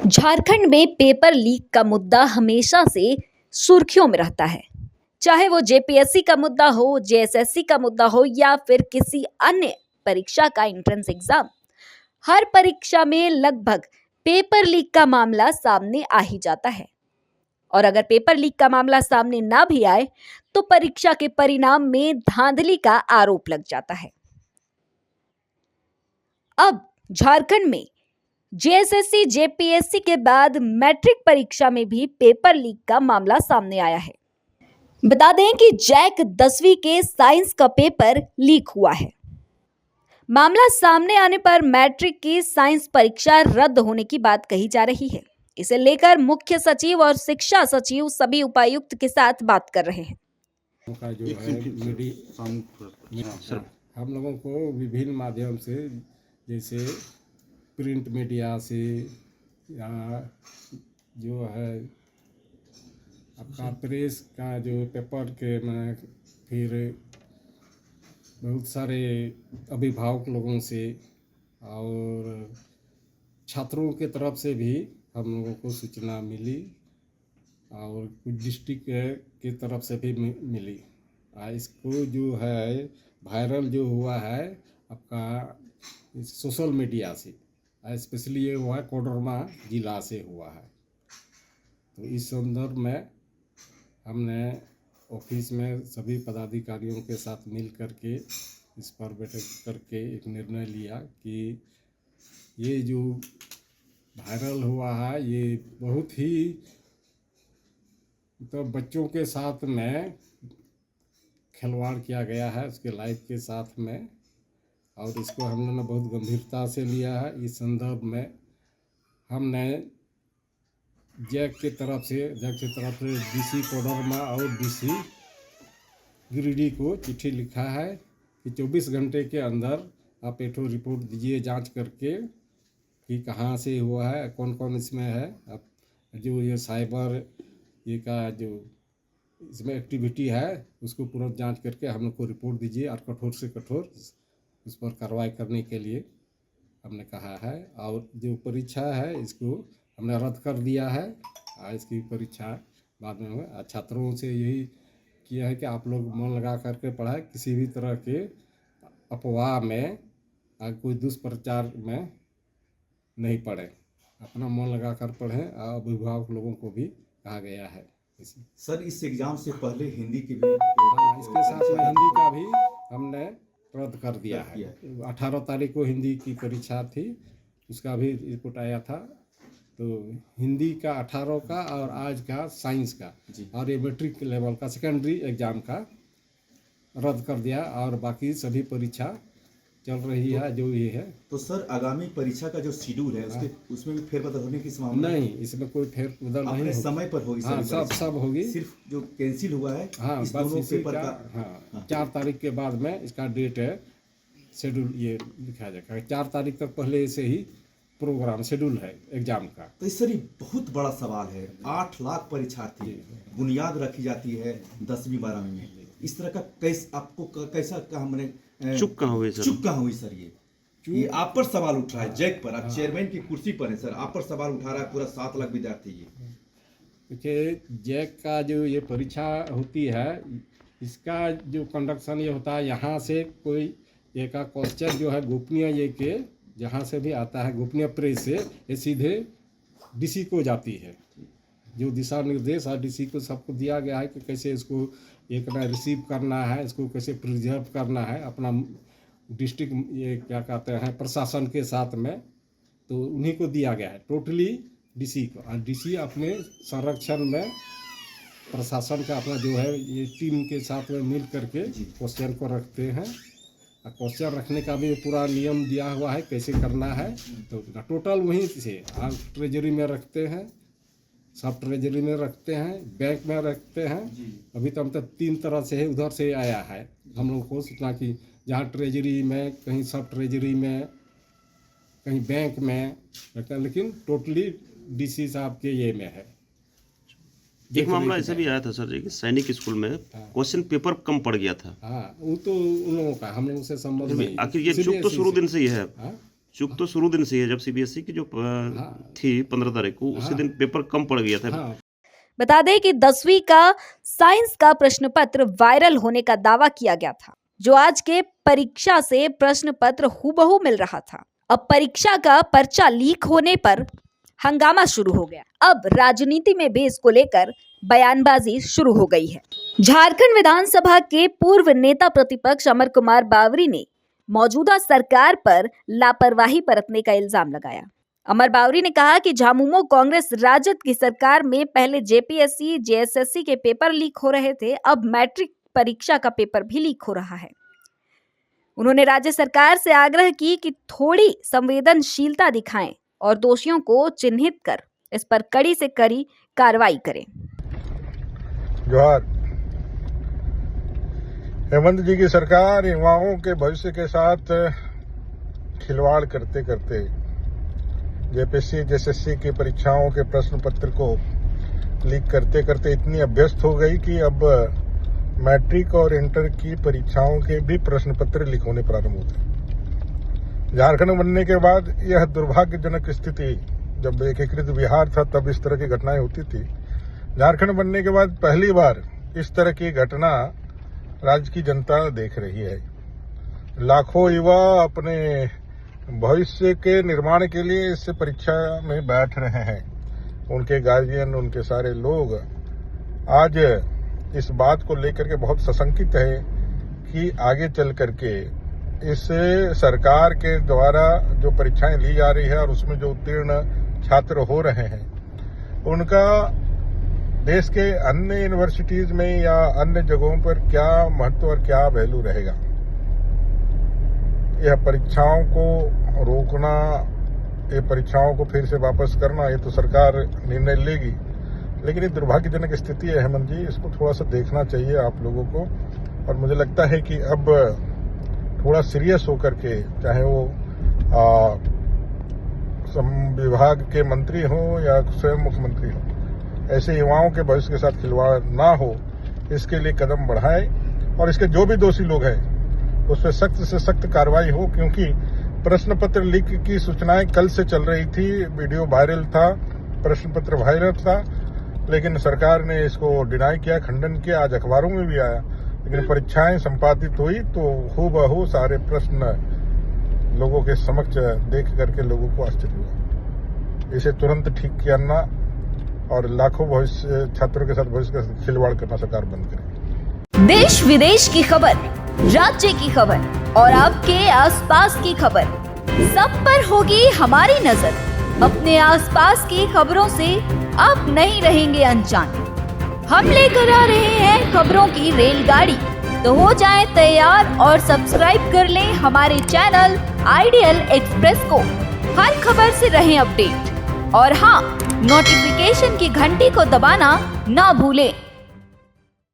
झारखंड में paper leak का मुद्दा हमेशा से सुर्खियों में रहता है। चाहे वो जेपीएससी का मुद्दा हो, जेएसएससी का मुद्दा हो या फिर किसी अन्य परीक्षा का एंट्रेंस एग्जाम, हर परीक्षा में लगभग पेपर लीक का मामला सामने आ ही जाता है। और अगर पेपर लीक का मामला सामने ना भी आए तो परीक्षा के परिणाम में धांधली का आरोप लग जाता है। अब झारखंड में जेएसएससी जेपीएससी के बाद मैट्रिक परीक्षा में भी पेपर लीक का मामला सामने आया है। बता दें कि जैक 10वीं के साइंस का पेपर लीक हुआ है। मामला सामने आने पर मैट्रिक की साइंस परीक्षा रद्द होने की बात कही जा रही है। इसे लेकर मुख्य सचिव और शिक्षा सचिव सभी उपायुक्त के साथ बात कर रहे हैं। का जो है हम लोगों को विभिन्न माध्यम से, जैसे प्रिंट मीडिया से या जो है आपका प्रेस का जो पेपर के में, फिर बहुत सारे अभिभावक लोगों से और छात्रों के तरफ से भी हम लोगों को सूचना मिली और कुछ डिस्ट्रिक्ट की तरफ से भी मिली। इसको जो है वायरल जो हुआ है आपका सोशल मीडिया से, स्पेशली ये हुआ है कोडरमा जिला से हुआ है। तो इस संदर्भ में हमने ऑफिस में सभी पदाधिकारियों के साथ मिल करके इस पर बैठक करके एक निर्णय लिया कि ये जो वायरल हुआ है ये बहुत ही तो बच्चों के साथ में खिलवाड़ किया गया है, उसके लाइफ के साथ में, और इसको हम लोगों ने बहुत गंभीरता से लिया है। इस संदर्भ में हमने जैक की तरफ से डीसी कोडरमा और डीसी गिरिडीह को चिट्ठी लिखा है कि 24 घंटे के अंदर आप एक रिपोर्ट दीजिए जांच करके कि कहाँ से हुआ है, कौन कौन इसमें है। अब जो ये साइबर ये का जो इसमें एक्टिविटी है उसको पूरा जांच करके हम लोग को रिपोर्ट दीजिए और कठोर से कठोर उस पर कार्रवाई करने के लिए हमने कहा है। और जो परीक्षा है इसको हमने रद्द कर दिया है और इसकी परीक्षा बाद में हुआ। छात्रों से यही किया है कि आप लोग मन लगा करके पढ़ाएं, किसी भी तरह के अफवाह में कोई दुष्प्रचार में नहीं पढ़ें, अपना मन लगा कर पढ़ें। और अभिभावक लोगों को भी कहा गया है। सर, इस एग्जाम से पहले हिंदी की भी इसके साथ में हिंदी का भी हमने रद्द कर दिया है। 18 तारीख को हिंदी की परीक्षा थी, उसका भी रिपोर्ट आया था। तो हिंदी का 18 का और आज का साइंस का और ये मैट्रिक लेवल का सेकेंडरी एग्जाम का रद्द कर दिया और बाकी सभी परीक्षा चल रही है जो ये है। तो सर, आगामी परीक्षा का जो शेड्यूल है उसमें भी फेरबदल होने की संभावना नहीं, इसमें कोई फेरबदल नहीं होगी, समय पर होगी। हाँ, सब होगी। सिर्फ जो कैंसिल हुआ है इस दोनों पेपर का 4 तारीख के बाद में इसका डेट है, शेड्यूल ये लिखा जाएगा। 4 तारीख तक पहले से ही प्रोग्राम शेड्यूल है एग्जाम का। तो इस सर ये बहुत बड़ा सवाल है। 8 लाख परीक्षार्थी बुनियाद रखी जाती है 10वीं 12वीं में, इस तरह का आपको कैसा हमने चुप कहाँ हुई सर? ये आप पर सवाल उठ रहा है, जैक पर। आप चेयरमैन की कुर्सी पर है सर, आप पर सवाल उठा रहा है पूरा 7 लाख विद्यार्थी। ये क्योंकि जैक का जो ये परीक्षा होती है इसका जो कंडक्शन ये होता है, यहाँ से कोई एक का क्वेश्चन जो है गोपनीय ये के जहाँ से भी आता है गोपनीय प्रेस से, ये सीधे डीसी को जाती है। जो दिशा निर्देश है डीसी को सबको दिया गया है कि कैसे इसको एक ना रिसीव करना है, इसको कैसे प्रिजर्व करना है अपना डिस्ट्रिक्ट ये क्या कहते हैं प्रशासन के साथ में। तो उन्हीं को दिया गया है टोटली डीसी को, और डीसी अपने संरक्षण में प्रशासन का अपना जो है ये टीम के साथ में मिल करके क्वेश्चन को रखते हैं। और क्वेश्चन रखने का भी पूरा नियम दिया हुआ है कैसे करना है। तो टोटल वहीं से आप ट्रेजरी में रखते हैं, सब ट्रेजरी में रखते हैं, बैंक में रखते हैं। अभी तो हम तो 3 तरह से है, उधर से आया है हम लोग को सूचना कि जहाँ ट्रेजरी में, कहीं सब ट्रेजरी में, कहीं बैंक में रखते हैं, लेकिन टोटली डीसी साहब के ये में है। एक मामला ऐसा भी आया था सर जी कि सैनिक स्कूल में क्वेश्चन पेपर कम पड़ गया था। हाँ, वो तो उन लोगों का हम लोगों से संबंध नहीं। आखिर ये चुप तो शुरू दिन से ही है। चूक तो शुरू दिन से ही है, जब सीबीएसई की जो थी 15 तारीख को, उसी दिन पेपर कम पड़ गया था। हाँ बता दें कि 10वीं का साइंस का प्रश्न पत्र वायरल होने का दावा किया गया था, जो आज के परीक्षा से प्रश्न पत्र हूबहू मिल रहा था। अब परीक्षा का पर्चा लीक होने पर हंगामा शुरू हो गया। अब राजनीति में भी इसको लेकर बयानबाजी शुरू हो गई है। झारखंड विधानसभा के पूर्व नेता प्रतिपक्ष अमर कुमार बावरी ने मौजूदा सरकार पर लापरवाही बरतने का इल्जाम लगाया। अमर बावरी ने कहा कि झामुमो कांग्रेस राजद की सरकार में पहले जेपीएससी, जेएसएससी के पेपर लीक हो रहे थे, अब मैट्रिक परीक्षा का पेपर भी लीक हो रहा है। उन्होंने राज्य सरकार से आग्रह की कि थोड़ी संवेदनशीलता दिखाएं और दोषियों को चिन्हित कर इस पर कड़ी से कड़ी कार्रवाई करें। जोहार। हेमंत जी की सरकार युवाओं के भविष्य के साथ खिलवाड़ करते करते जेपीएससी, जेएसएससी की परीक्षाओं के प्रश्न पत्र को लीक करते करते इतनी अभ्यस्त हो गई कि अब मैट्रिक और इंटर की परीक्षाओं के भी प्रश्न पत्र लीक होने प्रारंभ हो गए। झारखंड बनने के बाद यह दुर्भाग्यजनक स्थिति, जब एकीकृत बिहार था तब इस तरह की घटनाएं होती थी। झारखंड बनने के बाद पहली बार इस तरह की घटना राज्य की जनता देख रही है। लाखों युवा अपने भविष्य के निर्माण के लिए इस परीक्षा में बैठ रहे हैं। उनके गार्जियन, उनके सारे लोग आज इस बात को लेकर के बहुत सशंकित है कि आगे चल करके इस सरकार के द्वारा जो परीक्षाएं ली जा रही है और उसमें जो उत्तीर्ण छात्र हो रहे हैं, उनका देश के अन्य यूनिवर्सिटीज में या अन्य जगहों पर क्या महत्व और क्या वैल्यू रहेगा। यह परीक्षाओं को रोकना, ये परीक्षाओं को फिर से वापस करना, ये तो सरकार निर्णय लेगी, लेकिन ये दुर्भाग्यजनक स्थिति है हेमंत जी, इसको थोड़ा सा देखना चाहिए आप लोगों को। और मुझे लगता है कि अब थोड़ा सीरियस होकर के, चाहे वो विभाग के मंत्री हो या स्वयं मुख्यमंत्री हो, ऐसे युवाओं के भविष्य के साथ खिलवाड़ ना हो, इसके लिए कदम बढ़ाए और इसके जो भी दोषी लोग हैं उस पर सख्त से सख्त कार्रवाई हो। क्योंकि प्रश्न पत्र लीक की सूचनाएं कल से चल रही थी, वीडियो वायरल था, प्रश्न पत्र वायरल था, लेकिन सरकार ने इसको डिनाई किया, खंडन किया, आज अखबारों में भी आया। लेकिन परीक्षाएं संपादित हुई तो हूबहू सारे प्रश्न लोगों के समक्ष देख करके लोगों को आश्चर्य हुआ। इसे तुरंत ठीक करना और लाखों भविष्य छात्रों के साथ भविष्य का खिलवाड़ करना सरकार बंद करे। देश विदेश की खबर, राज्य की खबर और आपके आसपास की खबर, सब पर होगी हमारी नजर। अपने आसपास की खबरों से आप नहीं रहेंगे अनजान। हम लेकर आ रहे हैं खबरों की रेलगाड़ी, तो हो जाएं तैयार और सब्सक्राइब कर लें हमारे चैनल आइडियल एक्सप्रेस को। हर खबर से रहें अपडेट और हाँ, नोटिफिकेशन की घंटी को दबाना ना भूलें।